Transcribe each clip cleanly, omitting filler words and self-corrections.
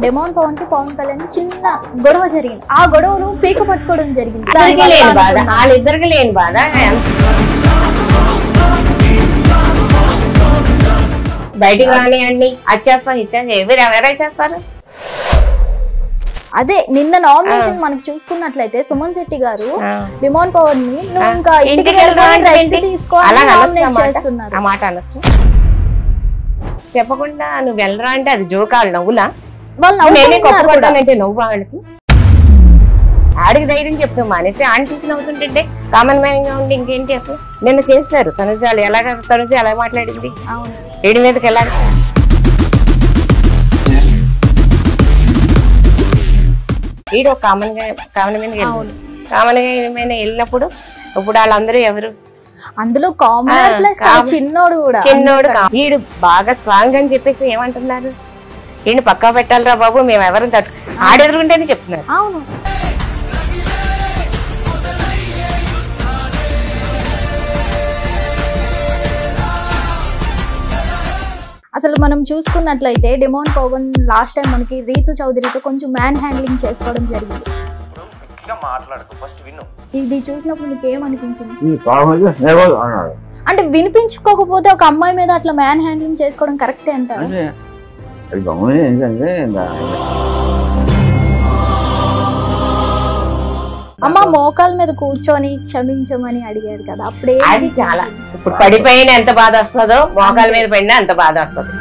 Demon Pawan కి పవన్ కళ్యాణ్ చిన్న గొడవ జరిగింది. ఆ గొడవను పీక పట్టుకోవడం జరిగింది. వాళ్ళిద్దరికి లేని బాధ బయటికి రానియండి, వచ్చేస్తాం ఇచ్చేస్తాం, ఎవరైనా చేస్తారు. అదే నిన్న నామినేషన్ మనకి చూసుకున్నట్లయితే సుమన్ శెట్టి గారు డెమోన్ పవన్ ని నువ్వు ఇంకా ఇంటికి రెస్ట్ తీసుకోవాలని నామినేట్ చేస్తున్నారు. ఆ మాట అనొచ్చు చెప్పకుండా నువ్వు వెళ్ళరా అంటే అది జోకాలు నవ్వులా అంటే నవ్వు వాళ్ళకి ఆడికి ధైర్యం చెప్తాం మానేసి ఆడి చూసి నవ్వుతుంటే కామన్ మ్యాన్ గా ఉండి ఇంకేం చేస్తాం. నిన్న చేస్తారు తనుజాలు ఎలాగ తనుజ ఎలా మాట్లాడింది ఏడి మీదకి ఎలా వీడు కామన్ గా వెళ్ళినప్పుడు ఇప్పుడు వాళ్ళందరూ ఎవరు అందులో కామన్ ప్లస్ చిన్నోడు కూడా వీడు బాగా స్ట్రాంగ్ అని చెప్పేసి ఏమంటున్నారు, వీడిని పక్కా పెట్టాలిరా బాబు మేము ఎవరు తట్టు ఆడెదురుంటేనే చెప్తున్నారు. అవును అసలు మనం చూసుకున్నట్లయితే డెమోన్ పవన్ లాస్ట్ టైం మనకి రీతు చౌదరితో కొంచెం మ్యాన్ హ్యాండ్లింగ్ చేసుకోవడం జరిగింది. ఇది చూసినప్పుడు మీకు ఏమనిపించింది? అంటే వినిపించుకోకపోతే ఒక అమ్మాయి మీద అట్లా మ్యాన్ హ్యాండ్లింగ్ చేసుకోవడం కరెక్టే అంటారు? అమ్మ మోకాల మీద కూర్చొని క్షమించమని అడిగారు కదా, అప్పుడే అది చాలా ఇప్పుడు పడిపోయిన ఎంత బాధ వస్తుందో మోకాల మీద పడినా అంత బాధ వస్తుంది.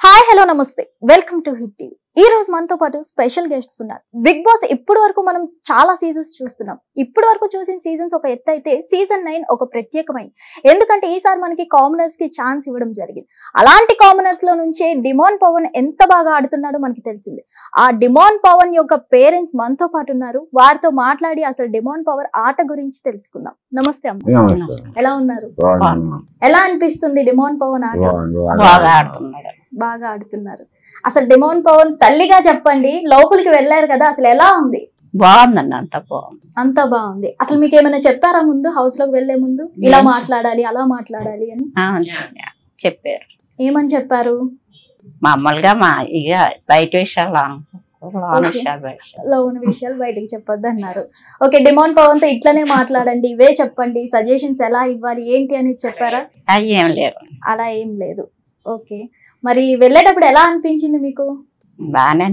హాయ్ హలో నమస్తే, వెల్కమ్ టు హిట్ టీవీ. ఈ రోజు మనతో పాటు స్పెషల్ గెస్ట్స్ ఉన్నారు. బిగ్ బాస్ ఇప్పటి వరకు మనం చాలా సీజన్స్ చూస్తున్నాం. ఇప్పటి వరకు చూసిన సీజన్స్ ఒక ఎత్తు అయితే సీజన్ 9 ఒక ప్రత్యేకమైన, ఎందుకంటే ఈసారి మనకి కామనర్స్ కి ఛాన్స్ ఇవ్వడం జరిగింది. అలాంటి కామనర్స్ లో నుంచే డిమాన్ పవన్ ఎంత బాగా ఆడుతున్నాడో మనకి తెలిసింది. ఆ డిమాన్ పవన్ యొక్క పేరెంట్స్ మనతో పాటు ఉన్నారు. వారితో మాట్లాడి అసలు డిమాన్ పవన్ ఆట గురించి తెలుసుకుందాం. నమస్తే అమ్మ, ఎలా ఉన్నారు? ఎలా అనిపిస్తుంది డిమాన్ పవన్ ఆట? బాగా ఆడుతున్నారు. అసలు డిమాన్ పవన్ తల్లిగా చెప్పండి, లోపలికి వెళ్ళారు కదా, అసలు ఎలా ఉంది? బాగుందండి, అంత బాగుంది. అసలు మీకు ఏమైనా చెప్పారా ముందు, హౌస్ లోకి వెళ్లే ముందు ఇలా మాట్లాడాలి అలా మాట్లాడాలి అని? చెప్పారు. ఏమని చెప్పారు? మామూలుగా ఇక బయట విషయాలు లోన్ విషయాలు బయటకు చెప్పొద్దు అన్నారు. ఓకే, డిమాన్ పవన్ తో ఇట్లనే మాట్లాడండి, ఇవే చెప్పండి, సజెషన్స్ ఎలా ఇవ్వాలి ఏంటి అని చెప్పారా? ఏం లేదు, అలా ఏం లేదు. ఓకే, మరి వెళ్ళేటప్పుడు ఎలా అనిపించింది మీకు? బానే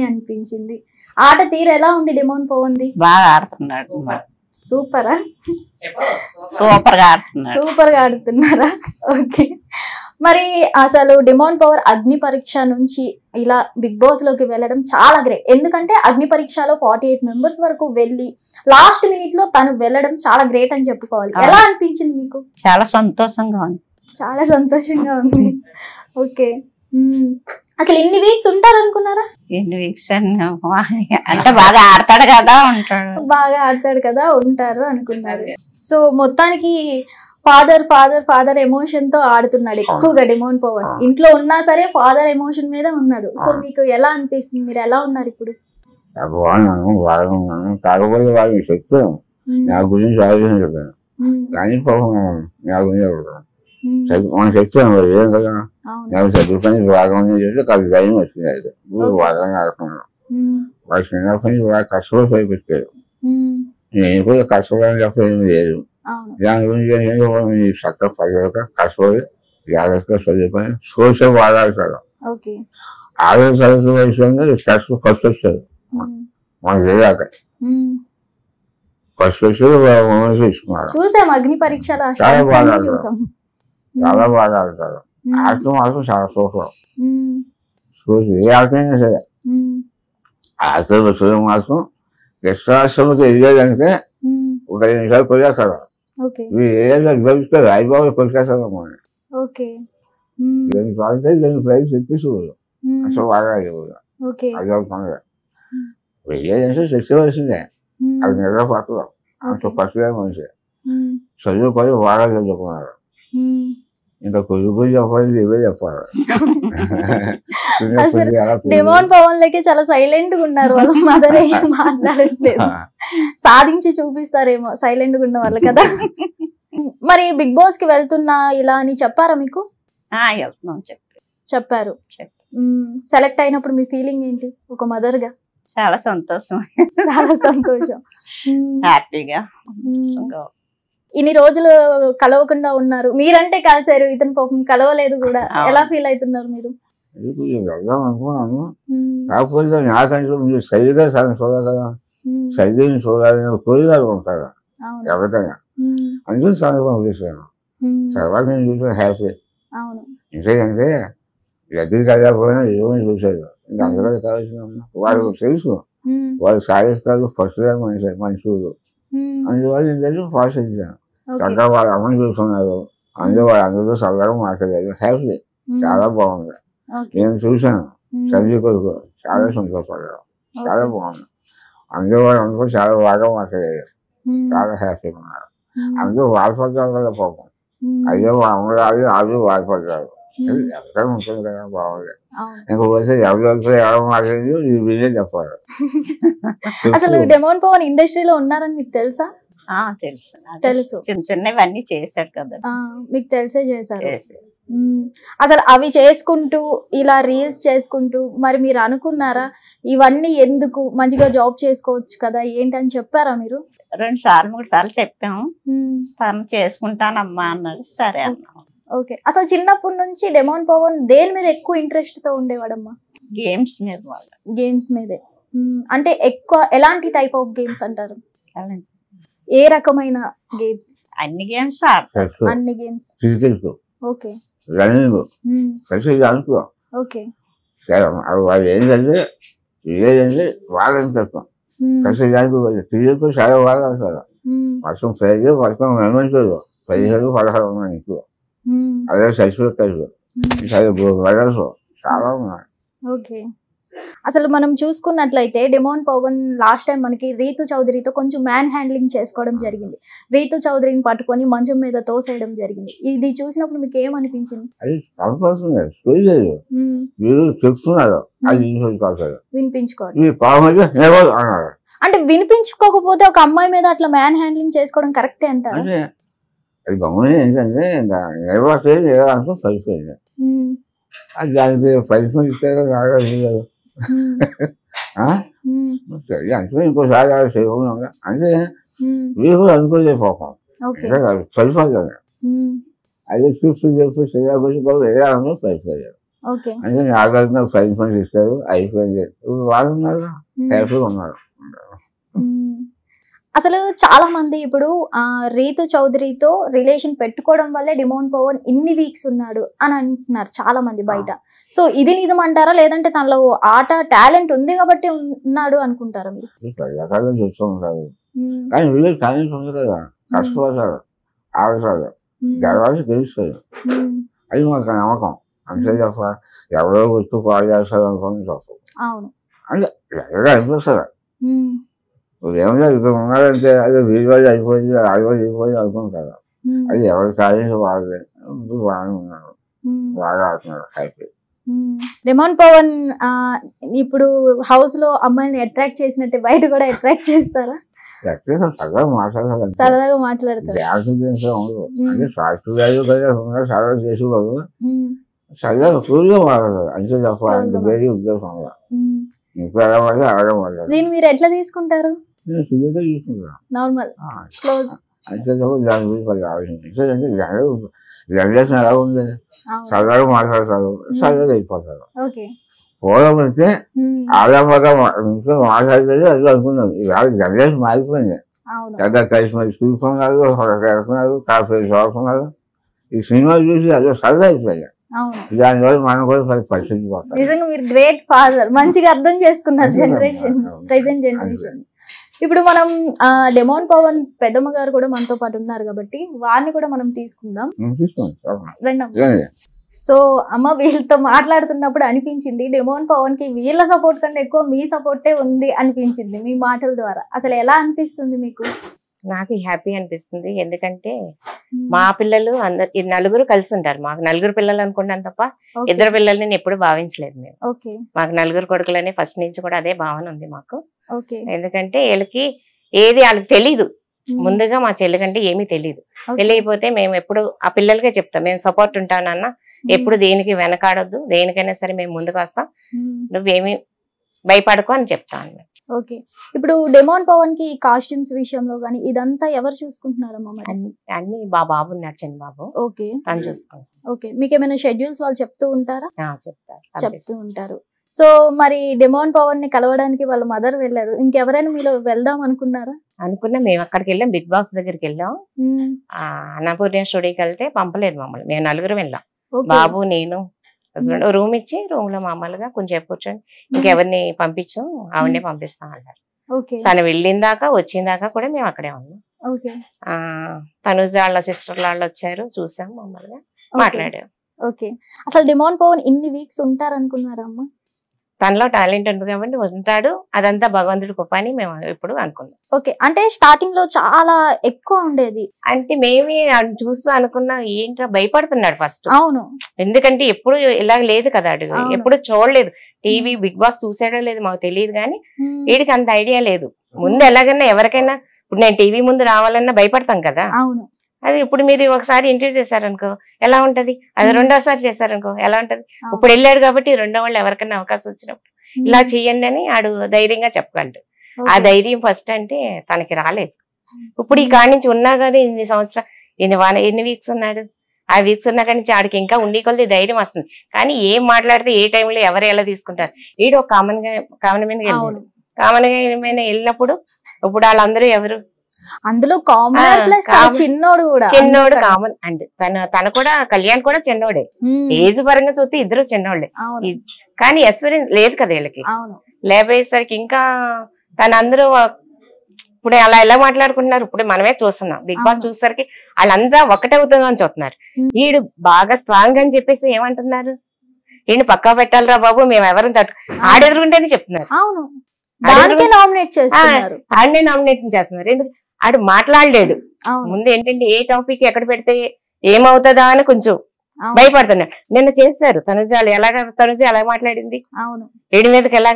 అనిపించింది. ఆట తీరు ఎలా ఉంది డిమాన్ పవన్ ది? బాగా ఆడుతున్నాడు. సూపరా? సూపర్ గా ఆడుతున్నారా? ఓకే, మరి అసలు డిమాన్ పవర్ అగ్ని పరీక్ష నుంచి ఇలా బిగ్ బాస్ లోకి వెళ్ళడం చాలా గ్రేట్. ఎందుకంటే అగ్ని పరీక్షలో 48 మెంబర్స్ వరకు వెళ్ళి లాస్ట్ మినిట్ లో తను వెళ్ళడం చాలా గ్రేట్ అని చెప్పుకోవాలి. ఎలా అనిపించింది మీకు? చాలా సంతోషంగా ఉంది. ఓకే, అసలు ఎన్ని వీక్స్ ఉంటారు అనుకున్నారా? ఎన్ని వీక్స్ అంటే బాగా ఆడతాడు కదా ఉంటారు అనుకున్నారు. సో మొత్తానికి ఫాదర్ ఫాదర్ ఫాదర్ ఎమోషన్ తో ఆడుతున్నాడు ఎక్కువగా డిమాన్ పవన్. ఇంట్లో ఉన్నా సరే ఫాదర్ ఎమోషన్ మీద ఉన్నాడు. సో మీకు ఎలా అనిపిస్తుంది? మీరు ఎలా ఉన్నారు ఇప్పుడు? కాకపోతే వాళ్ళకి చెప్తాను నా గురించి ఆలోచన చెప్పాను, కానీ నా గురించి మనం చెప్తాను ఏం కదా, నాకు చదువు పని బాగా చేస్తే కాదు భయం వచ్చింది. అయితే బాగా ఆడుతున్నాను. వాళ్ళు చిన్నప్పటి నుంచి బాగా కష్టపడి పైపెట్టారు. నేను కూడా కష్టపడని చెప్ప ఏమి లేదు. దాని గురించి చక్కగా పడలేక కష్టపడి జాగ్రత్తగా చదువుకొని సోషల్ బాగా ఆడతారు. 6వ తరగతి వయసు ఫస్ట్ వచ్చారు మనకు వెళ్ళాక. ఫస్ట్ వచ్చి తీసుకున్నారు. చూసాం అగ్ని పరీక్షలు చాలా బాగా ఆడతారు. ఆడటం మాత్రం చాలా సూపర్. చూసి ఏ ఆటమైనా సరే ఆటలు చూడడం మాత్రం గెస్ట్ రాష్ట్రంలోకి వెళ్ళేదంటే ఒక 5 నిమిషాలు కొలికేస్తారు. ఏదైనా గెలిస్తే రాయిబాబు కొలికేస్తారు. ప్రైజ్ తెప్పిస్తుంది అసలు బాగా అది అవుతుంది. వెళ్ళేదంటే తెచ్చవలసిందే, అది నిద్ర పట్టదు. అంత పట్టుగా మనిషి చదువుకొని బాగా చదువుకున్నారు. ఇంకా కొడుకు చెప్పాలి ఇవే చెప్పాలి. డిమాన్ పవన్ లకి చాలా సైలెంట్ గా ఉన్నారు. వాళ్ళ మదర్ ఏం మాట్లాడట్లేదు, సాధించి చూపిస్తారేమో సైలెంట్ గా ఉన్న వాళ్ళు కదా. మరి బిగ్ బాస్ కి వెళ్తున్నా ఇలా అని చెప్పారా మీకు? వెళ్తున్నాం చెప్పారు. సెలెక్ట్ అయినప్పుడు మీ ఫీలింగ్ ఏంటి? ఒక మదర్ గా చాలా సంతోషం, చాలా సంతోషం, హ్యాపీగా. ఇన్ని రోజులు కలవకుండా ఉన్నారు, మీరంటే కలిసారు, ఇతను పాపం కలవలేదు కూడా. ఎలా ఫీల్ అవుతున్నారు మీరు? వెళ్దాం అనుకున్నాను, కాకపోతే నాకంటే మీరు సరిగా చూడాలి కదా, సరిగ్గా చూడాలని కోరికలు ఉంటారు ఎవరికైనా, అందుకు సందర్భం చూసాను. తర్వాత నేను చూసాను హ్యాపీ. ఇంకేంటే దగ్గరికి వెళ్ళకపోయినా ఏమని చూశారు, ఇంకా అందరూ కావాల్సిన వాళ్ళు తెలుసు, వాళ్ళు సాధిస్తారు ఫస్ట్ మనుషులు. అందువల్ల ఏంటంటే ఫాస్ట్ ఇచ్చాను. చక్కగా వాళ్ళు అమ్మని చూస్తున్నారు, అందులో వాళ్ళందరూ సరదాగా మాట్లాడారు, హ్యాపీ, చాలా బాగుంది. నేను చూశాను సంజయ్ కొడుకు, చాలా సంతోషపడ్డారు, చాలా బాగుంది. అందులో వాళ్ళందరూ చాలా బాగా మాట్లాడారు, చాలా హ్యాపీగా ఉన్నారు. అందరూ బాధపడ్డారు కదా పాపం, అయ్యో అమ్మగారు వాళ్ళు బాధపడ్డారు, ఎక్కడ ఉంటుంది కదా, బాగుంది. ఇంకొకసారి ఎవరు మాట్లాడి ఈ వీడియో చెప్పారు. అసలు డెమోన్ పవన్ ఇండస్ట్రీలో ఉన్నారని మీకు తెలుసా? తెలుసు, తెలుసు. చిన్న చిన్నవన్నీ చేశాడు కదా, మీకు తెలిసే చేశారు. అసలు అవి చేసుకుంటూ ఇలా రీల్స్ చేసుకుంటూ మరి మీరు అనుకున్నారా ఇవన్నీ ఎందుకు, మంచిగా జాబ్ చేసుకోవచ్చు కదా ఏంటని చెప్పారా మీరు? 2 సార్లు 3 సార్లు చెప్పాము, తను చేసుకుంటానమ్మా అన్నాడు, సరే అన్నాం. ఓకే, అసలు చిన్నప్పటి నుంచి డెమోన్ పవన్ దేని మీద ఎక్కువ ఇంట్రెస్ట్ తో ఉండేవాడమ్మా? గేమ్స్ మీద. గేమ్స్ మీదే అంటే ఎక్కువ ఎలాంటి టైప్ ఆఫ్ గేమ్స్ అంటారు? ఏ రకమైన గేమ్స్? అన్ని గేమ్స్, అన్ని గేమ్స్. క్రికెట్, ఓకే, రన్నింగ్, కలిసి అనుకో. ఓకే, వాళ్ళు ఏంటంటే ఇదేంటే వాళ్ళని చెప్తాం, కలిసి దానికి క్రికెట్ చాలా బాగా వస్తారు. వర్షం 5 వర్షం మెమెంటోలు 15 16 ఉన్నాయి ఎక్కువ, అదే సైజు కలిసి చాలా ఉన్నాయి. ఓకే, అసలు మనం చూసుకున్నట్లయితే డెమోన్ పవన్ లాస్ట్ టైం మనకి రీతు చౌదరితో కొంచెం మ్యాన్ హ్యాండ్లింగ్ చేసుకోవడం జరిగింది. రీతు చౌదరిని పట్టుకొని మంచం మీద తోసేయడం జరిగింది. ఇది చూసినప్పుడు మీకు ఏమనిపించింది? అది మీరు చెప్తున్నారు, అది వినిపించుకోవాలి. అంటే వినిపించుకోకపోతే ఒక అమ్మాయి మీద అట్లా మ్యాన్ హ్యాండ్లింగ్ చేసుకోవడం కరెక్టే అంటారు? అది గమని ఏంటంటే అనుకో సరిపోయింది, అది దానికి పరిశ్రమ ఇస్తే అనుకుని ఇంకోసారి చేయకుండా అంటే మీరు కూడా అనుకోలే పాపం, సరిపోతుంది. అదే చూస్తూ చెప్తూ చేయాలని సరిపోయారు. అంటే నాగార్జున పరిశ్రమ ఇస్తారు, అయిపోయింది. వాళ్ళు ఉన్నారు, హ్యాపీగా ఉన్నారు. అసలు చాలా మంది ఇప్పుడు రీతు చౌదరితో రిలేషన్ పెట్టుకోవడం వల్లే డెమోన్ పవన్ ఇన్ని వీక్స్ ఉన్నాడు అని అంటున్నారు చాలా మంది బయట. సో ఇది నిజం అంటారా, లేదంటే తనలో ఆట టాలెంట్ ఉంది కాబట్టి ఉన్నాడు అనుకుంటారా మీరు? చూస్తూ ఉంటారు కానీ వీళ్ళు టాలెంట్ ఉంది కదా, కష్టపడతారు, ఆడతారు, గెలవాలి, తెలుస్తుంది. అది మాకు నమ్మకం. అంతే తప్ప ఎవరో గుర్తు పాడు చేస్తారు అనుకోని తప్పు. అంటే ఎక్కగా అనిపిస్తుంది. ఏమన్నా ఇక్కడ ఉన్నారంటే అదే వీడి వాళ్ళు అయిపోయింది, ఆడివాళ్ళు అయిపోయింది అనుకుంటారు. అది ఎవరి టాలెంట్ వాళ్ళే. బాగానే ఉన్నారు, బాగా ఆడుతున్నారు, హ్యాపీ. డెమోన్ పవన్ ఇప్పుడు హౌస్ లో అమ్మాయిని అట్రాక్ట్ చేసినట్టే బయట కూడా అట్రాక్ట్ చేస్తారా? సరదాగా మాట్లాడాలి, సరదాగా మాట్లాడతారు. అంటే సాఫ్ట్వేర్ కదా సరదా చేసుకోదు, సరదాగా కూల్గా మాట్లాడతారు అంతే తప్ప అంత వేరే ఉద్దేశం. ఇంకా ఎలా పడితే అలాగే మాట్లాడారు. దీన్ని మీరు ఎట్లా తీసుకుంటారు? నేను క్లియర్గా తీసుకుంటాను, నార్మల్ క్లోజ్ అంతే తప్ప దాని గురించి పది ఆలోచన. ఎందుకంటే జనరేషన్ ఎలా ఉంది, సరదాగా మాట్లాడతారు, సరదాగా అయిపోతారు. పూర్వం అయితే ఆడంబరంగా ఇంకా మాట్లాడితే అది అనుకున్నాం. ఇవాళ జనరేషన్ మారిపోయింది. పెద్ద కలిసి మరి చూసుకున్నారు, వెళ్తున్నారు, కాఫీ చదువుకున్నారు. ఈ సినిమాలు చూసి అదే సరదా అయిపోయాయి. దానివల్ల మనం కూడా పరిస్థితి పోతాం. నిజంగా మీరు గ్రేట్ ఫాదర్, మంచిగా అర్థం చేసుకున్నారు జనరేషన్, ప్రెసెంట్ జనరేషన్. ఇప్పుడు మనం డెమోన్ పవన్ పెద్దమ్మ గారు కూడా మనతో పాటు ఉన్నారు కాబట్టి వారిని కూడా మనం తీసుకుందాం. సో అమ్మ, వీళ్ళతో మాట్లాడుతున్నప్పుడు అనిపించింది డెమోన్ పవన్ కి వీళ్ళ సపోర్ట్ కంటే ఎక్కువ మీ సపోర్టే ఉంది అనిపించింది మీ మాటల ద్వారా. అసలు ఎలా అనిపిస్తుంది మీకు? నాకు హ్యాపీ అనిపిస్తుంది. ఎందుకంటే మా పిల్లలు అందరు నలుగురు కలిసి ఉంటారు. మాకు నలుగురు పిల్లలు అనుకున్నాను తప్ప ఇద్దరు పిల్లల్ని నేను ఎప్పుడు భావించలేదు మేము. మాకు నలుగురు కొడుకులని ఫస్ట్ నుంచి కూడా అదే భావన ఉంది మాకు. ఎందుకంటే వీళ్ళకి ఏది వాళ్ళకి తెలీదు, ముందుగా మా చెల్లి కంటే ఏమీ తెలియదు. తెలియకపోతే మేము ఎప్పుడు ఆ పిల్లలకే చెప్తాం, మేము సపోర్ట్ ఉంటానన్న, ఎప్పుడు దేనికి వెనకాడొద్దు, దేనికైనా సరే మేము ముందుకు వస్తాం, నువ్వేమి భయపడకు అని చెప్తాను. ఓకే, ఇప్పుడు డెమోన్ పవన్ కి కాస్ట్యూమ్స్ విషయంలో గానీ ఇదంతా ఎవరు చూసుకుంటున్నారమ్మా? అన్ని బాబు ఉన్నాడు, చిన్న బాబు. ఓకే, తను చూసుకుంటాం. ఓకే, మీకు ఏమైనా షెడ్యూల్స్ వాళ్ళు చెప్తూ ఉంటారా? చెప్తూ ఉంటారు. సో మరి డెమోన్ పవన్ ని కలవడానికి వాళ్ళ మదర్ వెళ్ళారు, ఇంకెవరైనా మీలో వెళ్దాం అనుకున్నారా? అనుకున్నా, మేము అక్కడికి వెళ్ళాం, బిగ్ బాస్ దగ్గరికి వెళ్ళాం. అన్నపూర్ణ స్టూడియోకి వెళ్తే పంపలేదు మమ్మల్ని, మేము 4 వెళ్ళాం, బాబు నేను హస్బెండ్. రూమ్ ఇచ్చి రూమ్ లో మామూలుగా కొంచెం కూర్చొని ఇంకెవరిని పంపించాం, ఆవిడనే పంపిస్తాం అన్నారు. తను వెళ్ళిన దాకా వచ్చిన దాకా కూడా మేము అక్కడే ఉన్నాం. తనుజ వాళ్ళ సిస్టర్ వాళ్ళు వచ్చారు, చూసాం, మామూలుగా మాట్లాడాం. ఓకే, అసలు డెమోన్ పవన్ ఇన్ని వీక్స్ ఉంటారనుకున్నారా అమ్మా? తనలో టాలెంట్ ఉంది కాబట్టి ఉంటాడు, అదంతా భగవంతుడి కృప అని మేము ఇప్పుడు అనుకున్నాం. ఓకే, అంటే స్టార్టింగ్ లో చాలా ఎక్కువ ఉండేది అంటే మేమే చూస్తూ అనుకున్నా, ఏంట్రా భయపడుతున్నాడు ఫస్ట్. అవును, ఎందుకంటే ఎప్పుడు ఇలా లేదు కదా, అడుగు ఎప్పుడు చూడలేదు, టీవీ బిగ్ బాస్ చూసాడో లేదు మాకు తెలియదు, కానీ వీడికి అంత ఐడియా లేదు. ముందు ఎలాగైనా ఎవరికైనా, ఇప్పుడు నేను టీవీ ముందు రావాలన్నా భయపడతాం కదా. అవును, అది ఇప్పుడు మీరు ఒకసారి ఇంటర్వ్యూ చేశారనుకో ఎలా ఉంటది, అది రెండోసారి చేశారనుకో ఎలా ఉంటది. ఇప్పుడు వెళ్ళాడు కాబట్టి రెండో వాళ్ళు ఎవరికైనా అవకాశం వచ్చినప్పుడు ఇలా చెయ్యండి అని ఆడు ధైర్యంగా చెప్పగలడు. ఆ ధైర్యం ఫస్ట్ అంటే తనకి రాలేదు. ఇప్పుడు ఈ కాడి నుంచి ఉన్నా కానీ ఇన్ని సంవత్సరం ఎన్ని వీక్స్ ఉన్నాడు, ఆ వీక్స్ ఉన్నా కానీ ఆడికి ఇంకా ఉండి కొద్ది ధైర్యం వస్తుంది. కానీ ఏం మాట్లాడితే ఏ టైంలో ఎవరు ఎలా తీసుకుంటారు, వీడు ఒక కామన్ గా వెళ్ళినప్పుడు ఇప్పుడు వాళ్ళందరూ ఎవరు, అందులో కామన్ ప్లస్ చిన్నోడు కూడా, చిన్నోడు కామన్ అండ్ తను కూడా కళ్యాణ్ కూడా చిన్నోడే, ఏజ్ పరంగా చూస్తే ఇద్దరు చిన్నోళ్ళే, కానీ ఎక్స్పీరియన్స్ లేదు కదా వీళ్ళకి. లేకపోయేసరికి ఇంకా తను అందరూ ఇప్పుడు అలా ఎలా మాట్లాడుకుంటున్నారు, ఇప్పుడు మనమే చూస్తున్నాం. బిగ్ బాస్ చూసేసరికి వాళ్ళంతా ఒకటే అవుతుందని చూస్తున్నారు. వీడు బాగా స్ట్రాంగ్ అని చెప్పేసి ఏమంటున్నారు, వీడిని పక్కా పెట్టాలిరా బాబు, మేము ఎవరిని ఆడెదురుకుంటేనే చెప్తున్నారు. ఆడనే నామినేట్ చేస్తున్నారు. ఎందుకు ఆడు మాట్లాడలేడు. ముందు ఏంటంటే ఏ టాపిక్ ఎక్కడ పెడితే ఏమవుతుందా అని కొంచెం భయపడుతున్నాడు. నిన్న చేస్తారు తనుజ ఎలా మాట్లాడింది, వీడి మీదకి ఎలా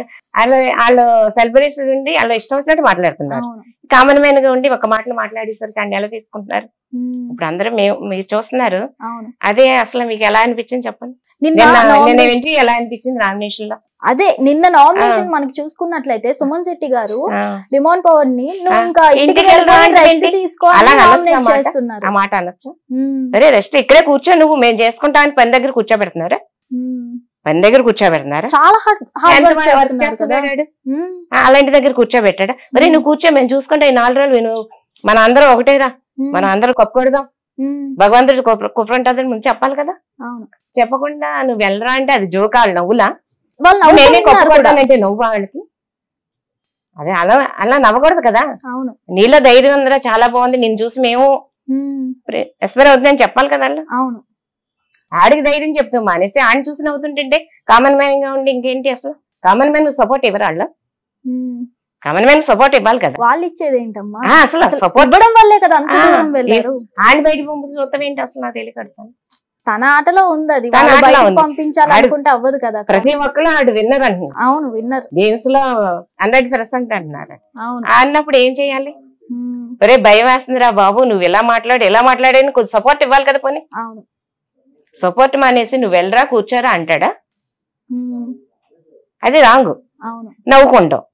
వాళ్ళు సెలబ్రేషన్ ఉండి వాళ్ళు ఇష్టం వచ్చినట్టు మాట్లాడుతున్నారు. కామన్ మ్యాన్ గా ఉండి ఒక మాటలు మాట్లాడేసరికి ఆయన ఎలా తీసుకుంటున్నారు. ఇప్పుడు అందరూ మీరు చూస్తున్నారు. అదే అసలు మీకు ఎలా అనిపించింది చెప్పండి, నిన్న ఎలా అనిపించింది నామినేషన్ లో? అదే నిన్న నామినేషన్ మనకి చూసుకున్నట్లయితే సుమన్ శెట్టి గారు డెమోన్ పవన్ ని ఇంకా ఆ మాట అనొచ్చు. అరే రెస్ట్ ఇక్కడే కూర్చో, నువ్వు మేము చేసుకుంటా అని పని దగ్గర కూర్చోబెడుతున్నారా, పని దగ్గర కూర్చోబెడుతున్నారా, చాలా అలాంటి దగ్గర కూర్చోబెట్టాడా? మరి నువ్వు కూర్చో, మేము చూసుకుంటా ఈ 4 రోజులు నువ్వు మన అందరం ఒకటేరా, మనం అందరం కొప్పకూడదాం, భగవంతుడు కుప్పంటుందని ముందు చెప్పాలి కదా. చెప్పకుండా నువ్వు వెళ్ళరా అంటే అది జోకాలు నవ్వులా, నేనే కొప్పకూడదానంటే నవ్వు వాళ్ళకి, అదే అలా నవ్వకూడదు కదా. నీలో ధైర్యం ఉందిరా, చాలా బాగుంది, నేను చూసి మేము ఎస్పైర్ అవుతుందని చెప్పాలి కదా. అవును, ఆడికి ధైర్యం చెప్తాం మానేసి ఆయన చూసి నవ్వుతుంటే కామన్ మ్యాన్ గా ఉండి ఇంకేంటి, అసలు కామన్ మ్యాన్ సపోర్ట్ ఇవ్వరు వాళ్ళు, కామన్ మ్యాన్ సపోర్ట్ ఇవ్వాలి కదా. వాళ్ళు ఇచ్చేది ఏంటమ్మా, అసలు సపోర్ట్ ఇవ్వడం వల్లే కదా ఆయన బయట పంపించి చూస్తాం ఏంటి, అసలు నాకు తెలియకడతాను. తన ఆటలో ఉంది అది, పంపించాలనుకుంటే అవ్వదు కదా. ప్రతి ఒక్కరు ఆడు విన్నర్ అంటున్నారు. అవును, విన్నర్ గేమ్స్ లో 100% అంటున్నారు. అన్నప్పుడు ఏం చెయ్యాలి, ఒరే భయం వేస్తుందిరా బాబు, నువ్వు ఎలా మాట్లాడని కొంచెం సపోర్ట్ ఇవ్వాలి కదా. పోనీ సపోర్ట్ మానేసి నువ్వు వెళ్ళరా కూర్చోరా అంటాడా, అది రాంగ్. నవ్వుకుంటావు.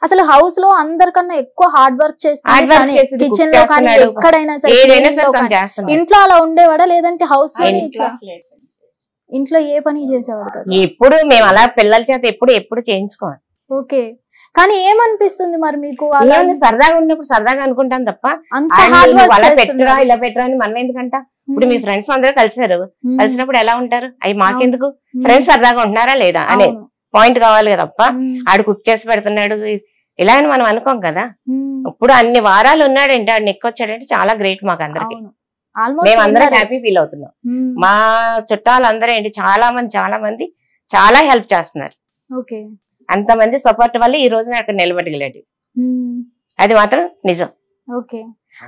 అసలు హౌస్ లో అందరికన్నా ఎక్కువ హార్డ్ వర్క్ చేస్తుంది, కిచెన్ లో కానీ ఎక్కడైనా సరే, ఇంట్లో అలా ఉండేవాడా లేదంటే హౌస్ లో ఇంట్లో ఏ పని చేసేవాడు కదా? ఎప్పుడు మేము అలా పిల్లల చేత ఎప్పుడు చేయించుకోవాలి. ఓకే, కానీ ఏమనిపిస్తుంది మరి మీకు, సరదాగా ఉన్నప్పుడు సరదాగా అనుకుంటాం తప్ప పెట్టరా ఇలా పెట్టరా అని మనం ఎందుకంట. ఇప్పుడు మీ ఫ్రెండ్స్ అందరూ కలిసినప్పుడు ఎలా ఉంటారు, అవి మాకెందుకు, ఫ్రెండ్స్ సరదాగా ఉంటున్నారా లేదా అనే పాయింట్ కావాలి కదా తప్ప ఆడు కుక్ చేసి పెడుతున్నాడు ఇలా అని మనం అనుకోం కదా. ఇప్పుడు అన్ని వారాలు ఉన్నాడంటే ఆడు నెక్కొచ్చాడంటే చాలా గ్రేట్ మాకు అందరికి. మేమందరం హ్యాపీ ఫీల్ అవుతున్నాం. మా చుట్టాలందరూ ఏంటి చాలా మంది చాలా హెల్ప్ చేస్తున్నారు. అంతమంది సపోర్ట్ వల్ల ఈ రోజున అక్కడ నిలబడగలేడు, అది మాత్రం నిజం.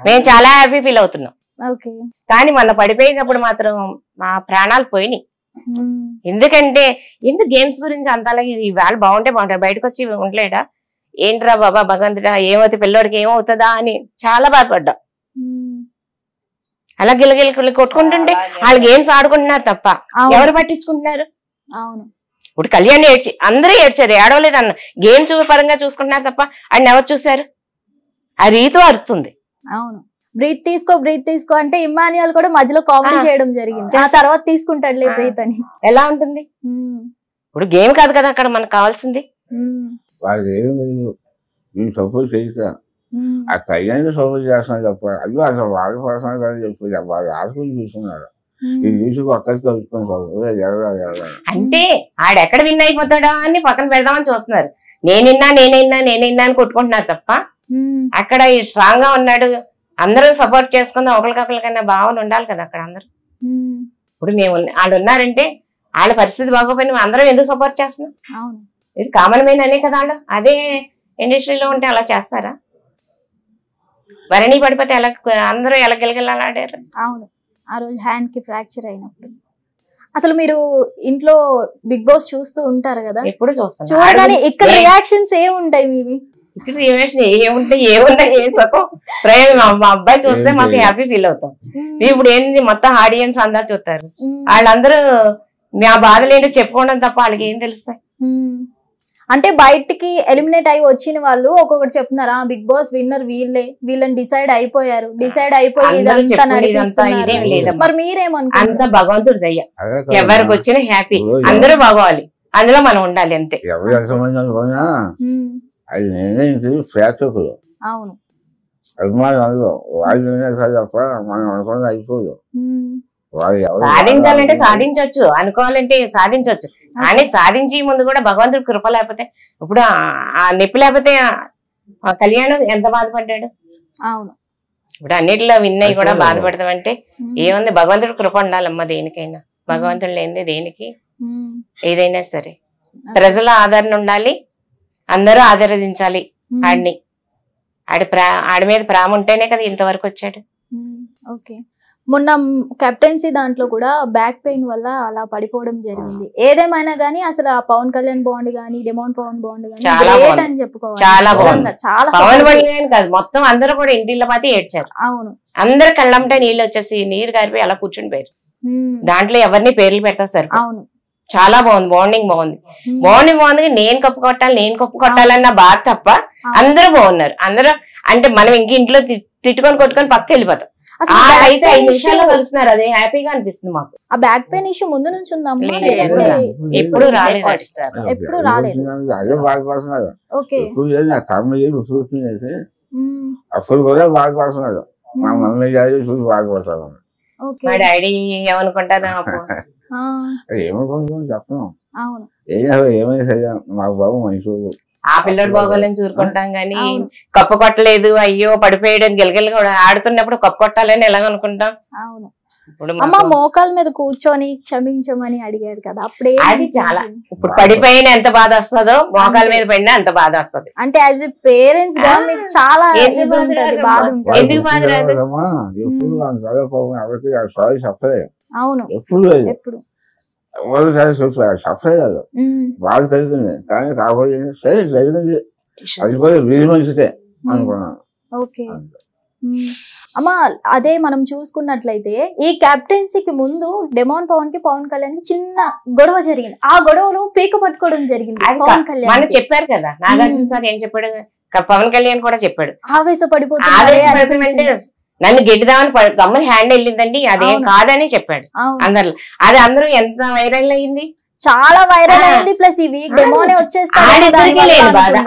మేము చాలా హ్యాపీ ఫీల్ అవుతున్నాం. కానీ మొన్న పడిపోయినప్పుడు మాత్రం మా ప్రాణాలు పోయినాయి. ఎందుకంటే ఎందుకు గేమ్స్ గురించి అంతలాగే ఇవాళ బాగుంటాయి బయటకు వచ్చి ఉండలేడా, ఏంట్రా బాబా భగవంతుడా ఏమవుతుంది పిల్లోడికి ఏమవుతుందా అని చాలా బాధపడ్డా. అలా గిలగిల కొట్టుకుంటుంటే వాళ్ళు గేమ్స్ ఆడుకుంటున్నారు తప్ప ఎవరు పట్టించుకుంటున్నారు? అవును. ఇప్పుడు కళ్యాణ్ ఏడ్చి అందరూ ఏడ్చారు, ఏడవలేదు అన్న. గేమ్స్ పరంగా చూసుకుంటున్నారు తప్ప ఆయన ఎవరు చూసారు? ఆ రీతు అరుతుంది. అవును. బ్రీత్ తీసుకో అంటే ఇమ్మాన్యుయల్ కూడా మధ్యలో కామెడీ చేయడం జరిగింది. ఆ తర్వాత తీసుకుంటాడులే బ్రీత్ అని. ఎలా ఉంటుంది? ఇప్పుడు గేమ్ కాదు కదా అక్కడ మనకు కావాల్సింది. వాళ్ళు ఏమి నేను సపోర్ట్ చేస్తా, ఆ కళ్యాణ్ సపోర్ట్ చేస్తున్నా తప్ప అది అసలు వాళ్ళ పర్సనల్ కదా చెప్పి వాళ్ళు ఆడుకుని చూస్తున్నారు. ఈ న్యూస్ అక్కడికి కలుసుకొని అంటే ఆడెక్కడ విన్ అయిపోతాడా అని పక్కన పెడదామని చూస్తున్నారు. నేనిన్నా అని కొట్టుకుంటున్నారు తప్ప అక్కడ స్ట్రాంగ్ గా ఉన్నాడు, అందరూ సపోర్ట్ చేసుకుందాం ఒకరికొకరికన్నా భావన ఉండాలి కదా అక్కడ అందరూ. ఇప్పుడు మేము వాళ్ళు ఉన్నారంటే వాళ్ళ పరిస్థితి బాగోపోయినా అందరం ఎందుకు సపోర్ట్ చేస్తున్నాం? ఇది కామన్ మ్యాన్ అనే కదా వాళ్ళు. అదే ఇండస్ట్రీలో ఉంటే అలా చేస్తారా? భరణి పడిపోతే ఎలా అందరూ ఎలా గిలగిలాడారు. అవును. ఆ రోజు హ్యాండ్ కి ఫ్రాక్చర్ అయినప్పుడు అసలు మీరు ఇంట్లో బిగ్ బాస్ చూస్తూ ఉంటారు కదా, ఎప్పుడు చూస్తాను. చూడగానే ఇక్కడ రియాక్షన్స్ ఏముంటాయి మీవి? ఇక్కడ ఏముంటాయి ఏ సుఖం ప్రేమ. మా అబ్బాయి చూస్తే మాకు హ్యాపీ ఫీల్ అవుతాం. ఇప్పుడు ఏంటి మొత్తం ఆడియన్స్ అందరూ చూస్తారు, వాళ్ళందరూ మా బాధలు ఏంటో చెప్పుకోవడం తప్ప వాళ్ళకి ఏం తెలుస్తాయి? అంటే బయటికి ఎలిమినేట్ అయి వచ్చిన వాళ్ళు ఒక్కొక్కటి చెప్తున్నారా బిగ్ బాస్ విన్నర్ వీళ్ళని డిసైడ్ అయిపోయి మరి మీరేమనుకుంటారు? అంత భగవంతుడు దయ్య, ఎవరికి వచ్చినా హ్యాపీ, అందరూ బాగోవాలి, అందులో మనం ఉండాలి అంతే. ఎవరు ఎంతమంది అనుకున్నా అది నేనే ప్రేక్షకులు, అవును, అభిమానులు వాళ్ళు తప్ప మనం అనుకున్నది అయిపోదు. సాధించాలంటే సాధించవచ్చు, అనుకోవాలంటే సాధించవచ్చు, కానీ సాధించే ముందు కూడా భగవంతుడు కృప లేకపోతే, ఇప్పుడు ఆ నొప్పి లేకపోతే కళ్యాణం ఎంత బాధపడ్డాడు. అవును. ఇప్పుడు అన్నిటిలో విన్ అయ్యి కూడా బాధపడతామంటే ఏముంది? భగవంతుడు కృప ఉండాలమ్మా దేనికైనా. భగవంతుడు లేనిదే దేనికి ఏదైనా సరే. ప్రజల ఆదరణ ఉండాలి, అందరూ ఆదరించాలి ఆడిని. ఆడి మీద ప్రేమ ఉంటేనే కదా ఇంతవరకు వచ్చాడు. ఓకే. మొన్న కెప్టెన్సీ దాంట్లో కూడా బ్యాక్ పెయిన్ వల్ల అలా పడిపోవడం జరిగింది. ఏదేమైనా గానీ అసలు ఆ పవన్ కళ్యాణ్ బాండ్ గానీ డెమోన్ పవన్ బాండ్ గానీ అని చెప్పుకోవాలి. చాలా బాగుంది. చాలా పవన్ కళ్యాణ్ కాదు, మొత్తం అందరూ కూడా ఇంటిలో పాతి ఏడ్చారు. అవును. అందరు కళ్ళంటే నీళ్ళు వచ్చేసి నీరు కారిపోయి అలా కూర్చుని పోయారు. దాంట్లో ఎవరిని పేర్లు పెడతారు సార్. అవును. చాలా బాగుంది, బాండింగ్ బాగుంది. బాగుంది. నేను కప్పు కొట్టాలన్న బాధ తప్ప అందరూ బాగున్నారు. అందరూ అంటే మనం ఇంట్లో తిట్టుకొని కొట్టుకొని పక్క వెళ్ళిపోతాం. అయితే 5 నిమిషాల్లో కలుస్తున్నారు, అదే హ్యాపీగా అనిపిస్తుంది మాకు. ఆ బ్యాక్ పెయిన్ ఇష్యూ ముందు నుంచి ఉందమ్మా? ఎప్పుడు రాలేదు. ఎప్పుడు రాలేదు. అదే బాధపడుతున్నారు. ఓకే. అప్పుడు కూడా బాధపడుతున్నారు. మా మమ్మీ డాడీ చూసి బాధపడతారు. మా డాడీ ఏమనుకుంటారు ఏమనుకుంటున్నాం చెప్పను. అవును. ఏమైనా సరే మాకు బాబు మనుషులు ఆ పిల్లడు బాగోలని చూరుకుంటాం గానీ కప్పు కొట్టలేదు అయ్యో పడిపోయాడు గిలగిల కూడా ఆడుతున్నప్పుడు కప్పు కొట్టాలని ఎలాగనుకుంటాం. అవును. అమ్మ మోకాల మీద కూర్చొని క్షమించమని అడిగారు కదా, అప్పుడే అది చాలా. ఇప్పుడు పడిపోయిన ఎంత బాధ వస్తుందో మోకాల మీద పడినా అంత బాధ వస్తుంది. అంటే యాజ్ ఎ పేరెంట్స్ గా మీకు చాలా ఎందుకు బాధ రాదు? అవును. ఎప్పుడు బాధ కలిగింది కానీ కాకపోతే సరే జరిగింది, అది కూడా వీధి మంచిదే అనుకున్నాను. ఓకే. అమ్మా అదే మనం చూసుకున్నట్లయితే ఈ కెప్టెన్సీకి ముందు డెమోన్ పవన్ కి పవన్ కళ్యాణ్ కి చిన్న గొడవ జరిగింది. ఆ గొడవలో పీక పట్టుకోవడం జరిగింది. పవన్ కళ్యాణ్ మనం చెప్పారు కదా, నాగార్జున సార్ ఏం చెప్పాడు, పవన్ కళ్యాణ్ కూడా చెప్పాడు, ఆవేశపడిపోతుంది, నన్ను గెడ్డిదామని గమ్మని హ్యాండ్ వెళ్ళిందండి, అదేం కాదని చెప్పాడు అందరు. అది అందరూ ఎంత వైరల్ అయింది, చాలా వైరల్ అయింది. ప్లస్ ఈ వీక్ డెమోనే వచ్చేస్తా,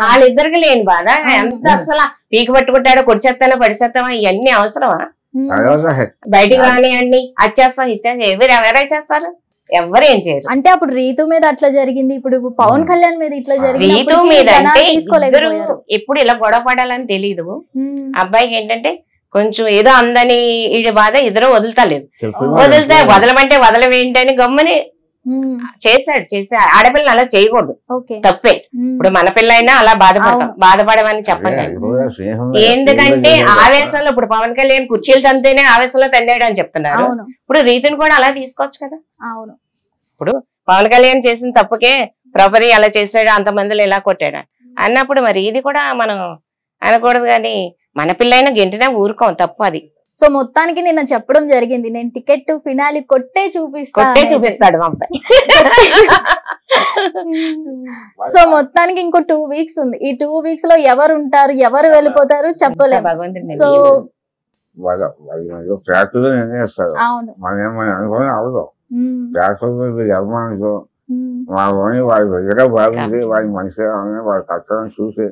వాళ్ళిద్దరికి లేని బాధ ఎంత అసలు పీక పట్టుకుంటాడో కొడిచేస్తానో పడిచేస్తావా ఇవన్నీ అవసరమా? బయటికి రానియండి, అది చేస్తాం ఇచ్చేస్తాం, ఎవరైనా చేస్తారు, ఎవరు ఏం చేయరు. అంటే అప్పుడు రీతు మీద అట్లా జరిగింది, ఇప్పుడు పవన్ కళ్యాణ్ మీద ఇట్లా జరిగింది. రీతు మీద అంటే ఎప్పుడు ఇలా గొడవ పడాలని తెలీదు. అబ్బాయికి ఏంటంటే కొంచెం ఏదో అందని ఈడి బాధ ఇద్దరు వదులుతలేదు, వదలమంటే వదలవేంటి అని గమ్మని చేశాడు. ఆడపిల్లని అలా చేయకూడదు, తప్పే. ఇప్పుడు మన పిల్ల అయినా అలా బాధపడమని చెప్పండి. ఎందుకంటే ఆవేశంలో ఇప్పుడు పవన్ కళ్యాణ్ కుర్చీలు తంతేనే ఆవేశంలో తన్నాడు అని చెప్తున్నారు. ఇప్పుడు రీతిని కూడా అలా తీసుకోవచ్చు కదా. అవును. ఇప్పుడు పవన్ కళ్యాణ్ చేసిన తప్పుకే ప్రొపరీ అలా చేశాడు, అంతమందిలో ఇలా కొట్టాడు, అన్నప్పుడు మరి ఇది కూడా మనం అనకూడదు, కానీ మన పిల్లైనా గెంటినా ఊరుకోం, తప్పు అది. సో మొత్తానికి నిన్న చెప్పడం జరిగింది, నేను టికెట్ ఫినాలి కొట్టే చూపిస్తాడు మా అబ్బాయి. సో మొత్తానికి ఇంకో 2 వీక్స్ ఉంది. ఈ 2 వీక్స్ లో ఎవరు ఉంటారు, ఎవరు వెళ్ళిపోతారు చెప్పలేము. సో ఫ్యాక్టరీ నిర్ణయిస్తారు, అవును, మనం ఏమని అనుకుని అవదు. ఫ్యాక్టరీ అభిమానులు మా వాడి దగ్గర బాగుంది, వాడి మనిషి వాడి కష్టం చూసి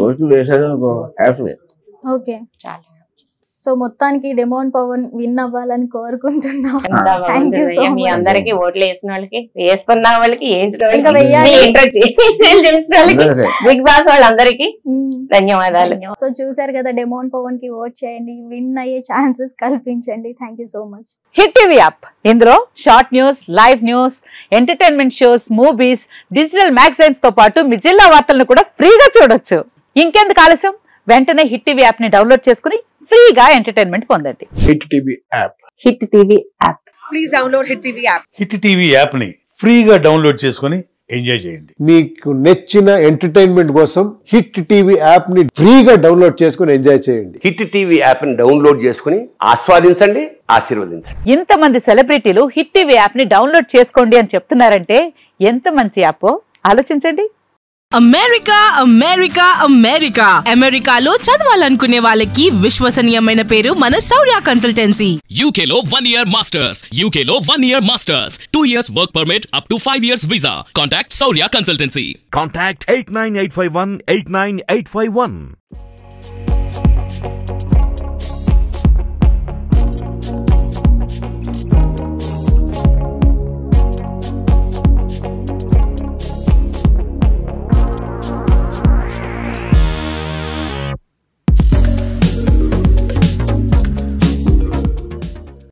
ఓట్లు వేసేది అనుకో హ్యాపీ. ఓకే, సో మొత్తానికి డెమోన్ పవన్ విన్ అవ్వాలని కోరుకుంటున్నాం. మీ అందరికి ఓట్లు వేసిన వాళ్ళకి, వేసుకున్న వాళ్ళకి, బిగ్ బాస్ వాళ్ళందరికీ ధన్యవాదాలు. సో చూసారు కదా, డెమోన్ పవన్ కి ఓట్ చేయండి, విన్ అయ్యే ఛాన్సెస్ కల్పించండి. Thank you so much. Hit TV app, ఇందులో short news, live news, entertainment shows, movies, digital magazines తో పాటు మీ జిల్లా వార్తలను కూడా ఫ్రీగా చూడొచ్చు. ఇంకెందుకు ఆలస్యం, వెంటనే హిట్ టీవీ యాప్ ని డౌన్లోడ్ చేసుకుని ఫ్రీగా ఎంటర్టైన్మెంట్ పొందండి. Hit TV app, hit TV app, please download hit TV app. Hit TV app ని ఫ్రీగా డౌన్లోడ్ చేసుకుని ఎంజాయ్ చేయండి. మీకు నచ్చిన ఎంటర్టైన్మెంట్ కోసం హిట్ టీవీ యాప్ ని ఫ్రీగా డౌన్లోడ్ చేసుకుని ఎంజాయ్ చేయండి. హిట్ టీవీ యాప్ ని డౌన్లోడ్ చేసుకుని ఆస్వాదించండి, ఆశీర్వదించండి. ఇంతమంది సెలబ్రిటీలు హిట్ టీవీ యాప్ ని డౌన్లోడ్ చేసుకోండి అని చెప్తున్నారంటే ఎంత మంచి యాప్ ఆలోచించండి. అమెరికా అమెరికా అమెరికా అమెరికాలో చదవాలనుకునే వాళ్ళకి విశ్వసనీయమైన పేరు మన శౌర్య కన్సల్టెన్సీ. UK లో 1 year masters, UK లో 1 year masters, 2 years work permit up to 5 years visa. Contact Saurya Consultancy. Contact 89851 89851.